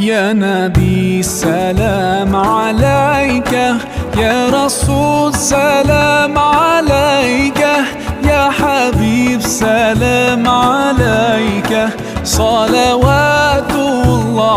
يا نبي سلام عليك، يا رسول سلام عليك، يا حبيب سلام عليك، صلوات الله